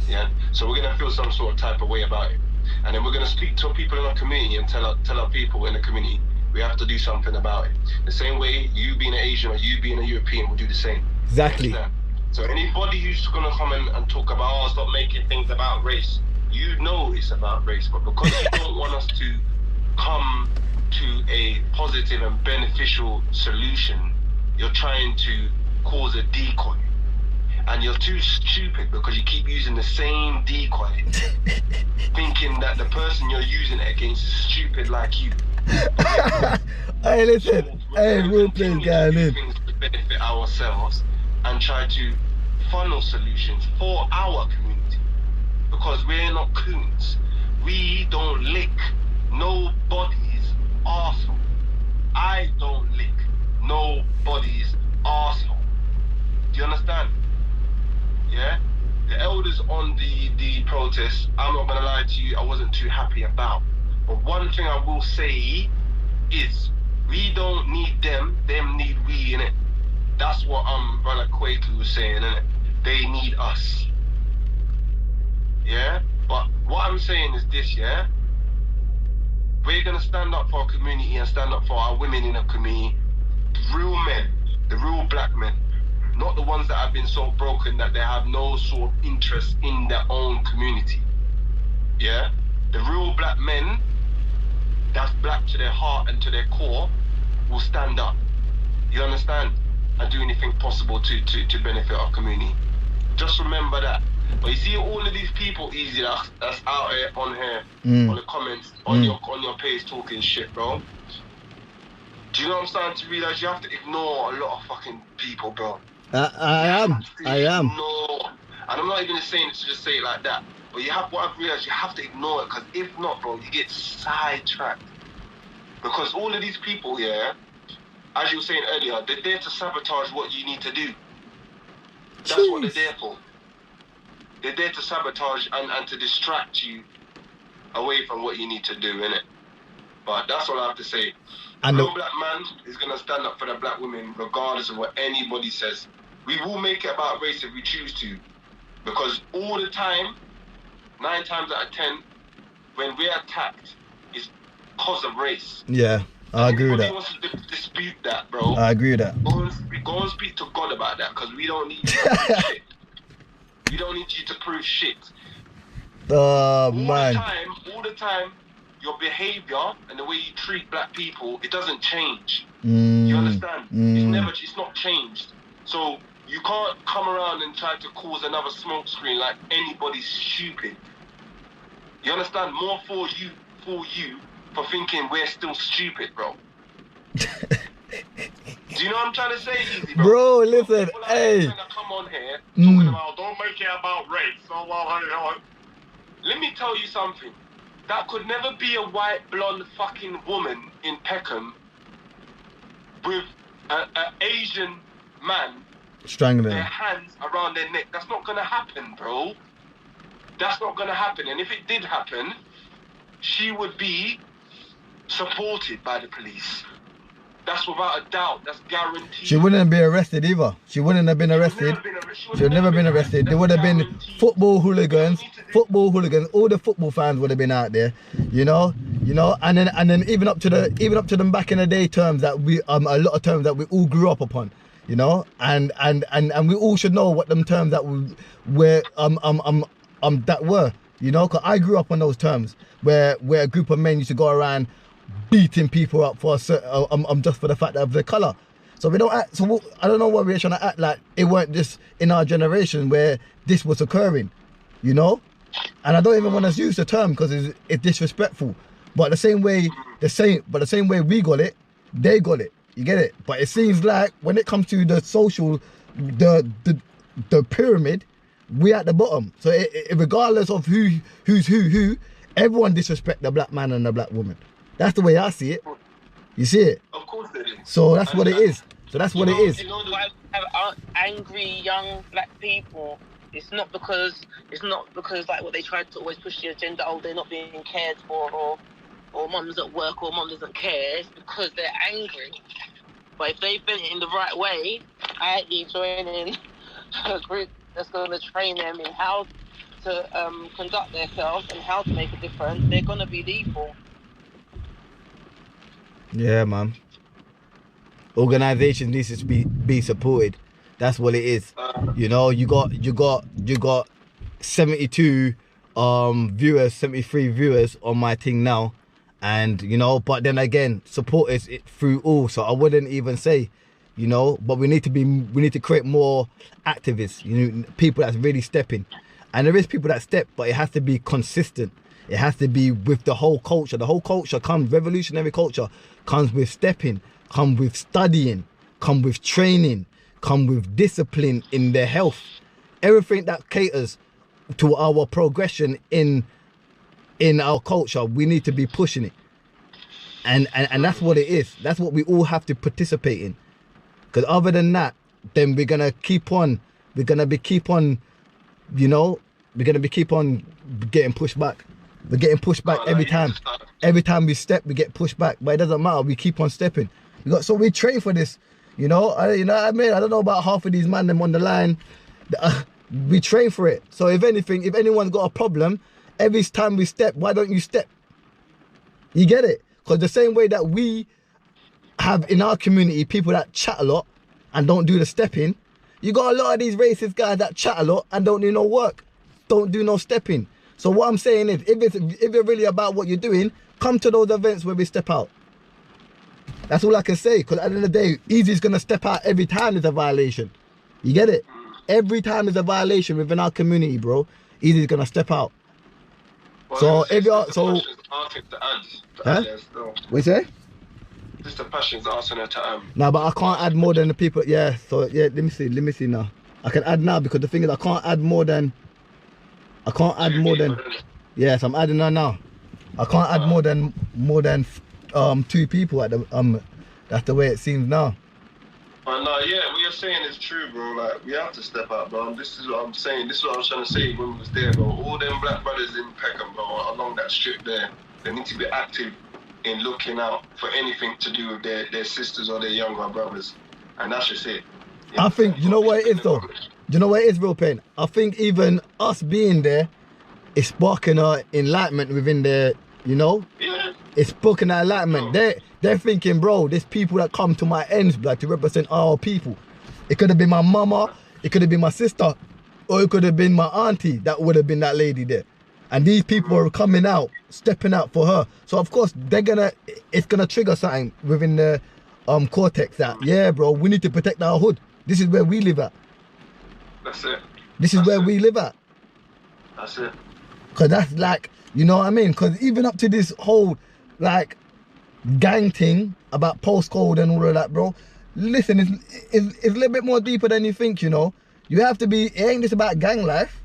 Yeah? So we're going to feel some sort of type of way about it. And then we're going to speak to people in our community and tell our people in the community, we have to do something about it. The same way you being an Asian or you being a European will do the same. Exactly. So anybody who's going to come and talk about, stop making things about race, you know it's about race. But because you don't want us to come to a positive and beneficial solution, you're trying to cause a decoy. And you're too stupid because you keep using the same decoy, thinking that the person you're using it against is stupid like you. Hey, listen. Hey, we'll play guy in. Things to benefit ourselves and try to funnel solutions for our community. Because we're not coons. We don't lick nobody's arsehole. I don't lick nobody's arsehole. Do you understand? Yeah? The elders on the protest, I'm not gonna lie to you, I wasn't too happy about. But one thing I will say is, we don't need them need we, innit? That's what Brother Quaker was saying, innit? They need us. Yeah? But what I'm saying is this, yeah? We're gonna stand up for our community and stand up for our women in the community. The real men, the real black men. Not the ones that have been so broken that they have no sort of interest in their own community. Yeah? The real black men, that's black to their heart and to their core, will stand up. You understand? And do anything possible to benefit our community. Just remember that. But you see all of these people easy that's out here on the comments, on your page talking shit, bro. Do you know what I'm starting to realize? You have to ignore a lot of fucking people, bro. I am. No, and I'm not even saying it to just say it like that. But what I've realized, you have to ignore it, because if not, bro, you get sidetracked. Because all of these people here, as you were saying earlier, they're there to sabotage what you need to do. That's what they're there for. They're there to sabotage and to distract you away from what you need to do, innit? But that's all I have to say. And the real black man is going to stand up for the black women regardless of what anybody says. We will make it about race if we choose to. Because all the time, 9 times out of 10, when we're attacked, it's because of race. Yeah, I agree with that. Wants to dispute that, bro. I agree with that. Go and speak to God about that, because we don't need you to prove shit. We don't need you to prove shit. Oh, man. All the time, your behavior and the way you treat black people, it doesn't change. You understand? It's not changed. So you can't come around and try to cause another smoke screen like anybody's stupid. You understand? More for you for thinking we're still stupid, bro. Do you know what I'm trying to say, Easy, bro? Bro, listen, hey. Come on here talking about, don't make it about race. Let me tell you something. That could never be a white, blonde fucking woman in Peckham with an Asian man strangling their hands around their neck. That's not gonna happen, bro. That's not gonna happen. And if it did happen, she would be supported by the police. That's without a doubt. That's guaranteed. She wouldn't be arrested either. She wouldn't have been arrested. She would never been arrested. There would have been football hooligans. All the football fans would have been out there, you know, and then even up to them back in the day terms that we a lot of terms that we all grew up upon, you know, and we all should know what them terms that were, you know, because I grew up on those terms where a group of men used to go around beating people up for just for the fact of their colour. So we don't act. So I don't know why we're trying to act like it weren't just in our generation where this was occurring, you know. And I don't even want to use the term because it's disrespectful. But the same way we got it, they got it. You get it? But it seems like when it comes to the social, the pyramid, we at the bottom. So regardless of who's who, everyone disrespect the black man and the black woman. That's the way I see it. You see it? Of course they do. So that's what it is. So that's what it is. You know why we have angry young black people? It's not because like what they try to always push the agenda. Oh, they're not being cared for, or mum's at work, or mum doesn't care. It's because they're angry. But if they've been in the right way, i.e. joining a group that's going to train them in how to conduct themselves and how to make a difference, they're going to be lethal. Yeah, man. Organizations needs to be supported. That's what it is. You know, you got 72 viewers, 73 viewers on my thing now, and you know, but then again, support is through all. So I wouldn't even say, you know, but we need to create more activists. You know, people that's really stepping, and there is people that step, but it has to be consistent. It has to be with the whole culture. The whole culture comes, revolutionary culture comes with stepping, come with studying, come with training, come with discipline in their health. Everything that caters to our progression in our culture, we need to be pushing it. And that's what it is. That's what we all have to participate in. Because other than that, then we're gonna keep on getting pushed back. We're getting pushed back every time. Every time we step, we get pushed back. But it doesn't matter. We keep on stepping. So we train for this. You know what I mean? I don't know about half of these man them on the line. We train for it. So if anything, if anyone's got a problem, every time we step, why don't you step? You get it? Because the same way that we have in our community people that chat a lot and don't do the stepping, you got a lot of these racist guys that chat a lot and don't do no work, don't do no stepping. So what I'm saying is, if you're really about what you're doing, come to those events where we step out. That's all I can say, because at the end of the day, Easy's going to step out every time there's a violation. You get it? Every time there's a violation within our community, bro, Easy's going to step out. Well, so if you're... What you say? Sister Passion's asking her to... No, but I can't add more than the people... Yeah, so yeah, let me see now. I can add now, because the thing is, I can't add more than... Yes, I'm adding her now. I can't add more than 2 people at the that's the way it seems now. No, yeah, what you're saying is true, bro. Like, we have to step up, bro. This is what I'm saying. This is what I was trying to say when we was there, bro. All them black brothers in Peckham, bro, along that strip there, they need to be active in looking out for anything to do with their sisters or their younger brothers. And that's just it. I think, you know what it is though? You know what it is, Real Pain? I think even us being there is sparking enlightenment within their, you know? Yeah. It's sparking that enlightenment. They're thinking, bro, there's people that come to my ends, blood, to represent our people. It could have been my mama, it could have been my sister, or it could have been my auntie that would have been that lady there. And these people are coming out, stepping out for her. So of course, it's gonna trigger something within the cortex that, yeah, bro, we need to protect our hood. This is where we live at. That's it. This is where we live at. That's it. Because that's like, you know what I mean? Because even up to this whole, like, gang thing about postcode and all of that, bro, listen, it's a little bit more deeper than you think, you know? You have to be, it ain't just about gang life.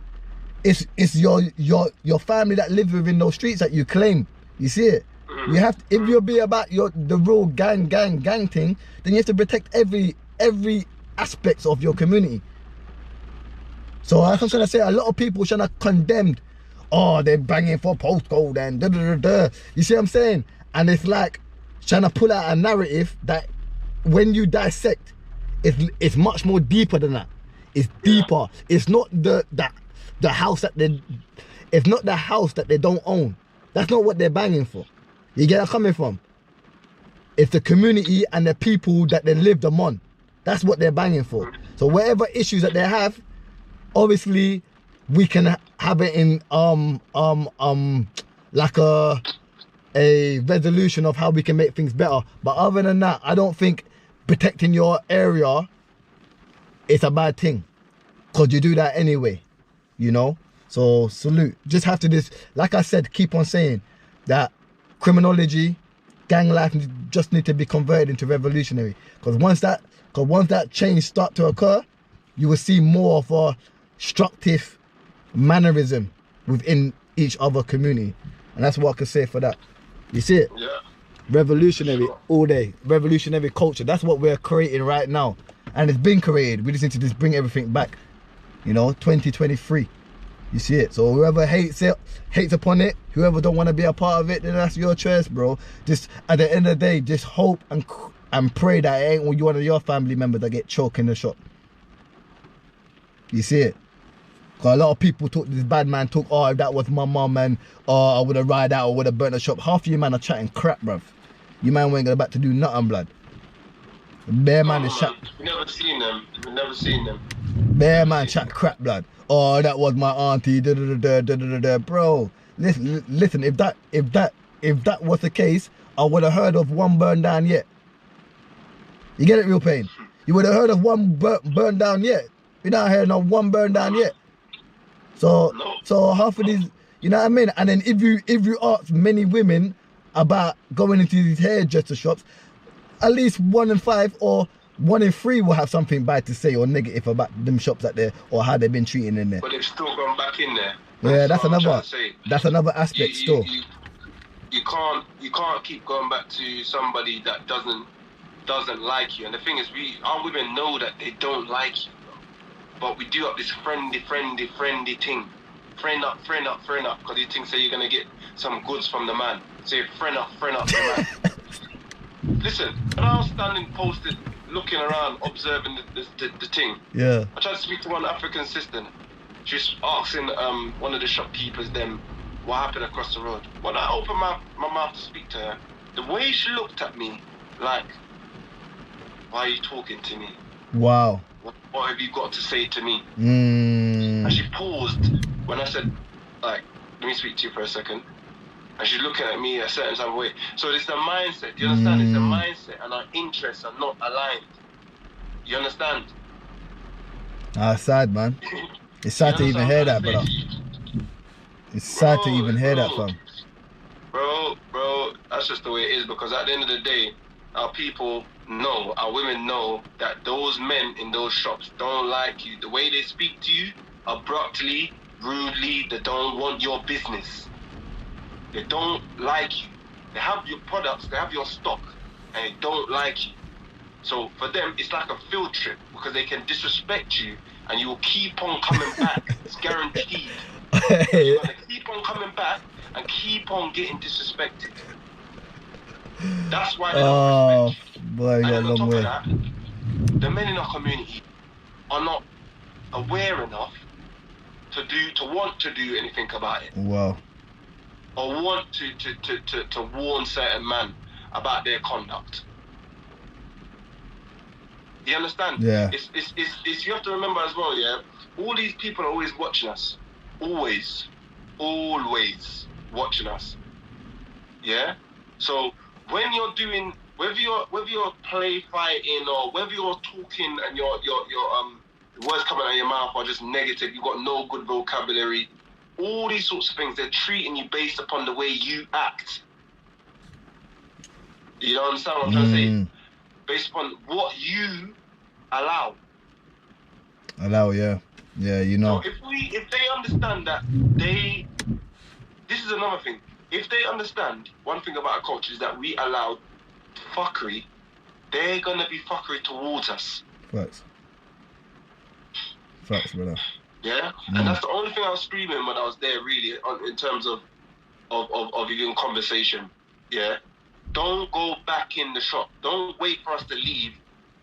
It's your family that live within those streets that you claim. You see it? You have to, if you'll be about the real gang thing, then you have to protect every aspect of your community. So like I'm trying to say, a lot of people trying to condemn, oh, they're banging for postcode and da. You see what I'm saying? And it's like trying to pull out a narrative that when you dissect, it's much more deeper than that. It's deeper. It's not the house that it's not the house that they don't own. That's not what they're banging for. You get where I'm coming from? It's the community and the people that they live among. That's what they're banging for. So whatever issues that they have, obviously we can have it in like a resolution of how we can make things better. But other than that, I don't think protecting your area is a bad thing, because you do that anyway, you know. So salute. Just have to like I said, keep on saying that criminology, gang life just need to be converted into revolutionary. Because once that change start to occur, you will see more of a structive mannerism within each other community. And that's what I can say for that. You see it? Yeah. Revolutionary all day. Revolutionary culture. That's what we're creating right now. And it's been created. We just need to just bring everything back. You know, 2023. You see it? So whoever hates upon it, whoever don't want to be a part of it, then that's your choice, bro. Just at the end of the day, just hope and pray that it ain't one of your family members that get choked in the shop. You see it? Because a lot of people talk, this bad man talk, oh, if that was my mum and I would have ride out or would have burnt the shop. Half of you man are chatting crap, bruv. You man ain't going back to do nothing, blood. Bear man is chat. We've never seen them. We've never seen them. Bear man chat crap, blood. Oh, that was my auntie. Da, da, da, da, da, da. Bro, listen. If that was the case, I would have heard of one burn down yet. You get it, Real Pain? You would have heard of one burn down yet. You not heard of one burn down yet. So half of these, you know what I mean? And then if you ask many women about going into these hairdresser shops, at least 1 in 5 or 1 in 3 will have something bad to say or negative about them shops out there or how they've been treating in there. But they've still gone back in there. Yeah, that's another aspect still. You can't keep going back to somebody that doesn't like you. And the thing is, our women know that they don't like you, bro. But we do up this friendly thing. Friend up, because you think you're gonna get some goods from the man. Say friend up the man. Listen, when I was standing posted, looking around, observing the thing. Yeah. I tried to speak to one African sister. She's asking one of the shopkeepers them what happened across the road. When I opened my mouth to speak to her, the way she looked at me, like, why are you talking to me? Wow. What have you got to say to me? Mm. And she paused when I said, like, let me speak to you for a second. And she's looking at me a certain type of way. So it's the mindset. Do you understand? It's the mindset, and our interests are not aligned. You understand? Sad, man. It's sad to even hear that, brother. It's sad to even hear that, fam. Bro, that's just the way it is. Because at the end of the day, our people know, our women know that those men in those shops don't like you. The way they speak to you, abruptly, rudely, they don't want your business. They don't like you. They have your products, they have your stock, and they don't like you. So for them, it's like a field trip because they can disrespect you and you will keep on coming back. It's guaranteed. You're going to keep on coming back and keep on getting disrespected. That's why they don't respect you. Boy, you got a long way. That, the men in our community are not aware enough to want to do anything about it. Wow. Or want to warn certain men about their conduct. You understand? Yeah. It's you have to remember as well, yeah. All these people are always watching us. Always watching us. Yeah. So when you're doing, whether you're play fighting or whether you're talking and your words coming out of your mouth are just negative, you've got no good vocabulary. All these sorts of things, they're treating you based upon the way you act. You understand what I'm trying to say? Based upon what you allow. Yeah. Yeah, you know. So if they understand that this is another thing. If they understand one thing about our culture is that we allow fuckery, they're gonna be fuckery towards us. Facts, brother. Yeah? And that's the only thing I was screaming when I was there, really, in terms of even conversation. Yeah? Don't go back in the shop. Don't wait for us to leave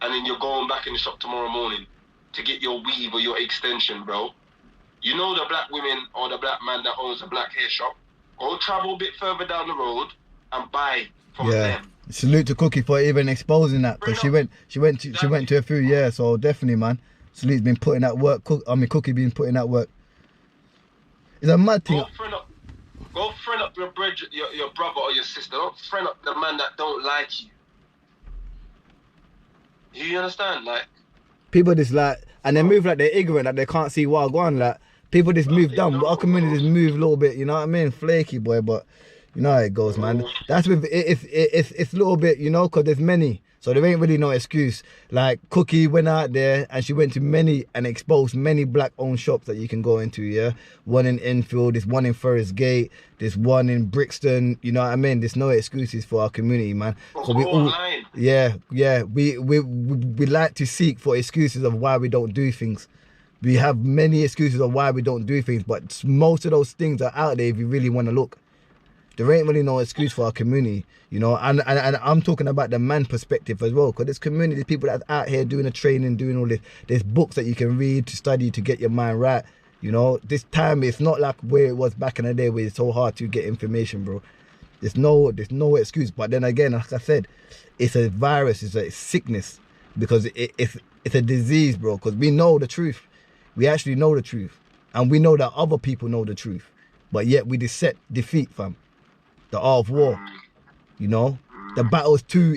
and then you're going back in the shop tomorrow morning to get your weave or your extension, bro. You know the black women or the black man that owns a black hair shop. Go travel a bit further down the road and buy from them. Salute to Cookie for even exposing that, because she went to a few years, so definitely, man. Salute's been putting that work. Cookie been putting that work. It's a mad thing. Go friend up your brother or your sister. Don't friend up the man that don't like you. You understand? Like, people just like, and they move like they're ignorant, like they can't see what going. Like, people just move dumb. But our community just move a little bit, you know what I mean? Flaky, boy. But You know how it goes, man. That's with it's a little bit, you know, because there's many. So there ain't really no excuse. Like Cookie went out there and she went to many and exposed many black-owned shops that you can go into, yeah? One in Enfield, there's one in Forest Gate, there's one in Brixton, you know what I mean? There's no excuses for our community, man. So we all, we like to seek for excuses of why we don't do things. We have many excuses of why we don't do things, but most of those things are out there if you really want to look. There ain't really no excuse for our community, you know, and I'm talking about the man perspective as well, because there's community, there's people that's out here doing the training, doing all this. There's books that you can read to study to get your mind right, you know. This time it's not like where it was back in the day where it's so hard to get information, bro. There's no excuse. But then again, like I said, it's a virus, it's a sickness, because it's a disease, bro, because we know the truth. We actually know the truth, and we know that other people know the truth, but yet we defeat, fam. The art of war, you know. The battle's too.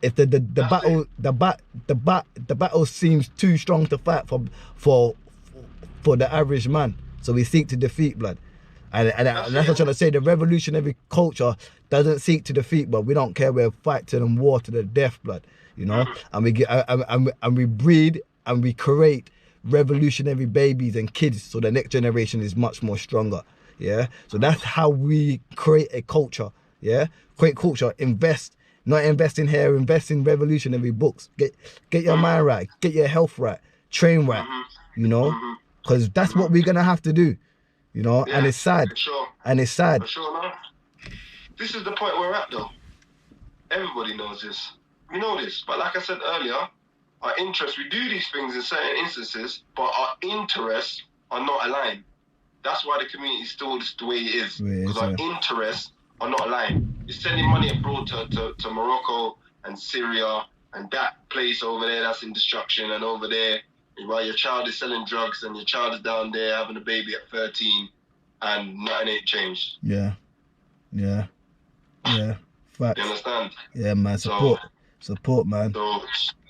If the battle seems too strong to fight for the average man, so we seek to defeat, blood. And that's what I'm trying to say. The revolutionary culture doesn't seek to defeat, but we don't care. We're fighting and war to the death, blood. You know, and we get and we breed and we create revolutionary babies and kids, so the next generation is much more stronger. Yeah, so that's how we create a culture. Yeah, create culture. Invest, not invest in hair. Invest in revolutionary books. Get your mind right. Get your health right. Train right. You know, because that's what we're gonna have to do. You know, and it's sad. For sure. And it's sad. For sure, man. This is the point we're at, though. Everybody knows this. We know this, but like I said earlier, our interests. We do these things in certain instances, but our interests are not aligned. That's why the community is still just the way it is. Because our interests are not aligned. You're sending money abroad to Morocco and Syria and that place over there that's in destruction, and over there while your child is selling drugs and your child is down there having a baby at 13 and nothing ain't changed. Yeah. Facts. You understand? Yeah, man. Support, man.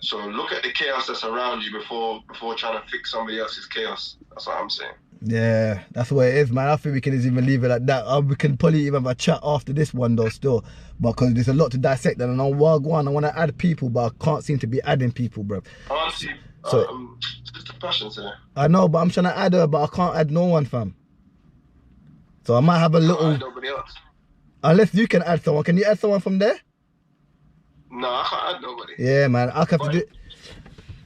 So look at the chaos that's around you before trying to fix somebody else's chaos. That's what I'm saying. Yeah, that's the way it is, man. I think we can even leave it like that. We can probably even have a chat after this one, though, still. Because there's a lot to dissect. And I know one, I want to add people, but I can't seem to be adding people, bro. Honestly, so, just a passion today. I know, but I'm trying to add her, but I can't add no one, fam. So I might have a little... Nobody else. Unless you can add someone. Can you add someone from there? No, I can't add nobody. Yeah, man. I'll have to do...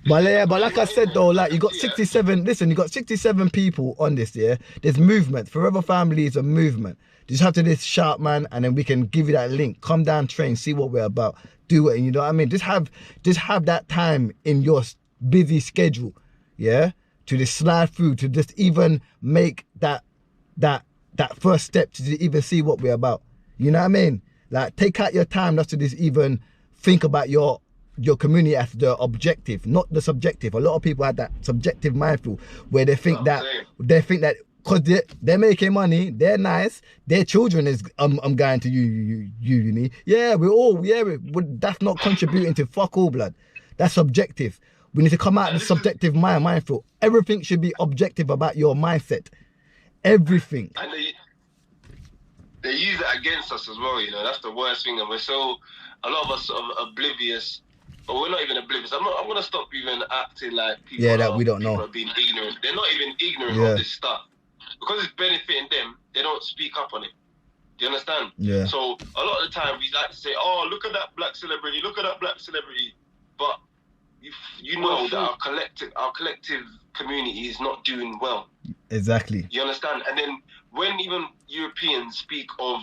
But like I said though, like you got 67, listen, you got 67 people on this, yeah? There's movement. Forever Family is a movement. Just have to this shout, man, and then we can give you that link. Come down, train, see what we're about. Do it, and you know what I mean? Just have that time in your busy schedule, yeah? To just slide through, to just even make that first step to even see what we're about. You know what I mean? Like take out your time just to just even think about your community as the objective, not the subjective. A lot of people have that subjective mindful where they think that because they're making money, they're nice, their children is going to uni. Yeah, that's not contributing to fuck all, blood. That's subjective. We need to come out of the subjective mindful. Everything should be objective about your mindset. Everything. And they use it against us as well, you know. That's the worst thing, and a lot of us are oblivious. But we're not even oblivious. I'm going to stop even acting like people we don't know. Are being ignorant. They're not even ignorant of this stuff. Because it's benefiting them, they don't speak up on it. Do you understand? Yeah. So a lot of the time we like to say, oh, look at that black celebrity, But you know that our collective community is not doing well. Exactly. You understand? And then when even Europeans speak of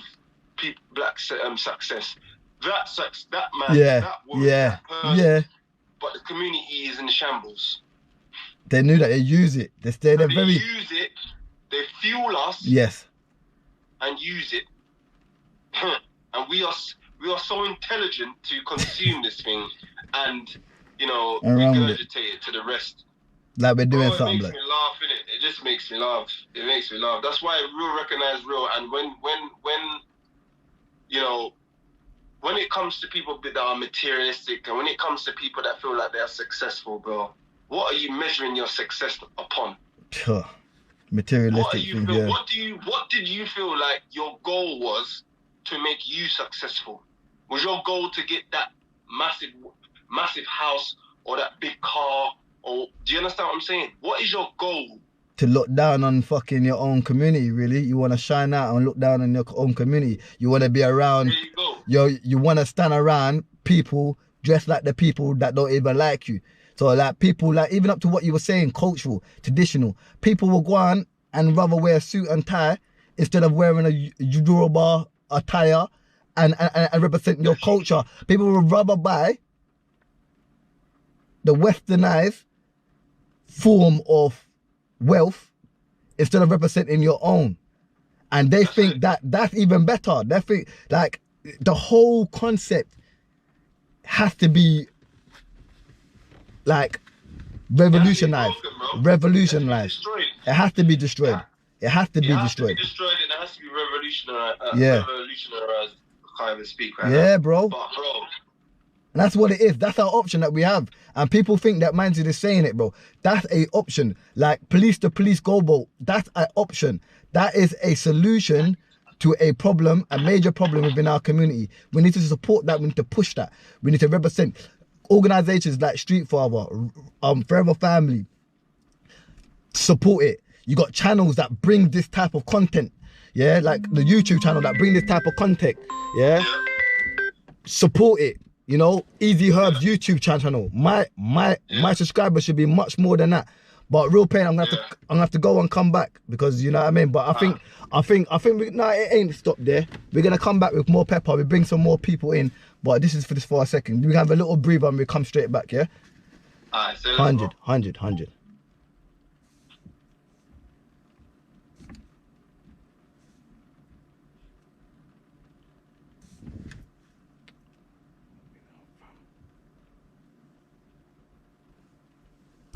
black success, that man, that woman, that person, but the community is in shambles. They knew that they use it. They use it. They fuel us. Yes. And use it. And we are so intelligent to consume this thing and regurgitate it to the rest. Like we're doing something. It makes me laugh, innit? It just makes me laugh. It makes me laugh. That's why real recognize real. And when it comes to people that are materialistic, and when it comes to people that feel like they are successful, bro, what are you measuring your success upon? Materialistic. What did you feel like your goal was to make you successful? Was your goal to get that massive house or that big car? Or do you understand what I'm saying? What is your goal? To look down on fucking your own community, really. You want to shine out and look down on your own community. You want to be around. There you go. You want to stand around people dressed like the people that don't even like you. So like people, like even up to what you were saying, cultural, traditional. People will go on and rather wear a suit and tie instead of wearing a Yoruba attire and representing your culture. People will rather buy the westernized form of wealth instead of representing your own. And they think that that's even better. They think like the whole concept has to be like revolutionized. It has to be destroyed. It has to be destroyed. And it has to be revolutionized. Revolutionized. I can't even speak right now. Yeah, bro. But, bro. And that's what it is. That's our option that we have. And people think that Man's is saying it, bro. That's a option. Like police to police go vote. That's an option. That is a solution to a problem, a major problem within our community. We need to support that. We need to push that. We need to represent organizations like Street Father, Forever Family. Support it. You got channels that bring this type of content. Yeah, like the YouTube channel that bring this type of content. Yeah, support it. You know, Easy Herb's YouTube channel. My subscribers should be much more than that. But real pain, I'm gonna have to go and come back because you know what I mean. But I think it ain't stopped there. We're gonna come back with more pepper. We bring some more people in. But this is for a second. We have a little breather and we come straight back. Yeah. Alright, 100.